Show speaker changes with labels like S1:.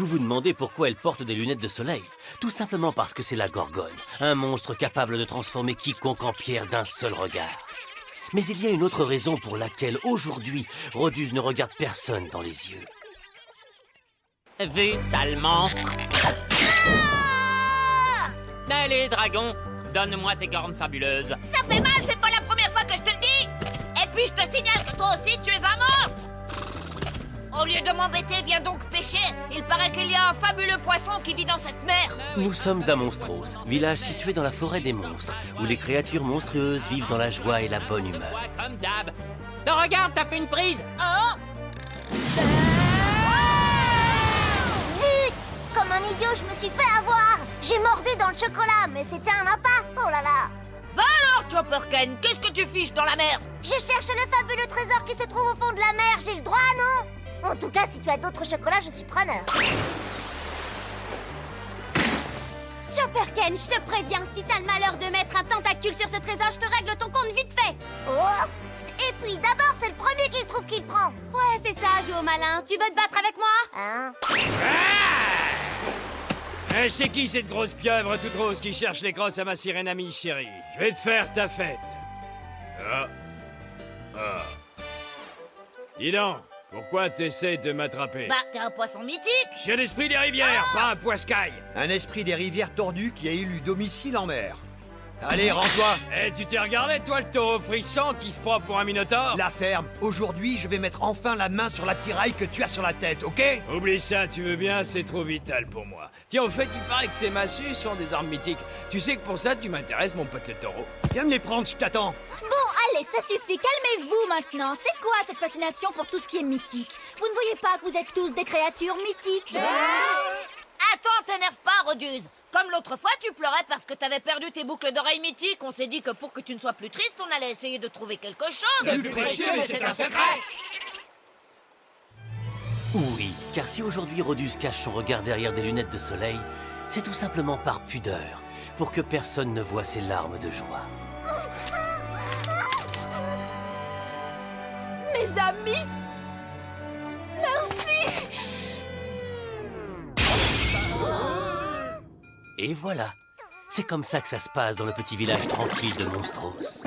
S1: Vous vous demandez pourquoi elle porte des lunettes de soleil. Tout simplement parce que c'est la Gorgone, un monstre capable de transformer quiconque en pierre d'un seul regard. Mais il y a une autre raison pour laquelle, aujourd'hui, Rodus ne regarde personne dans les yeux.
S2: Vu, sale monstre. Allez, dragon, donne-moi tes cornes fabuleuses.
S3: Ça fait mal, c'est pas la première fois que je te le dis. Et puis je te signale que toi aussi tu es un monstre. Au lieu de m'embêter, viens donc pêcher. Il paraît qu'il y a un fabuleux poisson qui vit dans cette mer.
S1: Nous sommes à Monstros, village situé dans la forêt des monstres, où les créatures monstrueuses vivent dans la joie et la bonne humeur.
S2: Ouais, comme d'hab. Oh, regarde, t'as fait une prise.
S3: Oh!
S4: Zut! Comme un idiot, je me suis fait avoir. J'ai mordu dans le chocolat, mais c'était un appât. Oh là là!
S3: Va alors, Chopperken, qu'est-ce que tu fiches dans la mer?
S4: Je cherche le fabuleux trésor qui se trouve au fond de la mer. J'ai le droit, non? En tout cas, si tu as d'autres chocolats, je suis preneur.
S5: Chopperken, je te préviens, si t'as le malheur de mettre un tentacule sur ce trésor, je te règle ton compte vite fait.
S4: Oh! Et puis, d'abord, c'est le premier qu'il trouve qu'il prend.
S5: Ouais, c'est ça, joue au malin. Tu veux te battre avec moi?
S4: Hein?
S6: C'est qui cette grosse pieuvre toute rose qui cherche les crosses à ma sirène amie chérie? Je vais te faire ta fête. Dis donc, pourquoi t'essaies de m'attraper?
S3: Bah, t'es un poisson mythique.
S6: Je suis un esprit des rivières, pas un poiscaille.
S7: Un esprit des rivières tordues qui a élu domicile en mer. Allez, rends-toi.
S6: Eh, tu t'es regardé, toi, le taureau frisson qui se prend pour un minotaure?
S7: La ferme. Aujourd'hui, je vais mettre enfin la main sur la tiraille que tu as sur la tête, ok?
S6: Oublie ça, tu veux bien, c'est trop vital pour moi. Tiens, au fait, il paraît que tes massues sont des armes mythiques. Tu sais que pour ça, tu m'intéresses, mon pote le taureau.
S7: Viens me les prendre, je t'attends.
S5: Bon, allez, ça suffit, calmez-vous maintenant. C'est quoi cette fascination pour tout ce qui est mythique? Vous ne voyez pas que vous êtes tous des créatures mythiques?
S3: Attends, t'énerve pas, Rodus. Comme l'autre fois, tu pleurais parce que t'avais perdu tes boucles d'oreilles mythiques. On s'est dit que pour que tu ne sois plus triste, on allait essayer de trouver quelque chose.
S6: Mais c'est un secret.
S1: Oui, car si aujourd'hui Rodus cache son regard derrière des lunettes de soleil, c'est tout simplement par pudeur, pour que personne ne voie ses larmes de joie.
S5: Mes amis, merci.
S1: Et voilà, c'est comme ça que ça se passe dans le petit village tranquille de Monstros.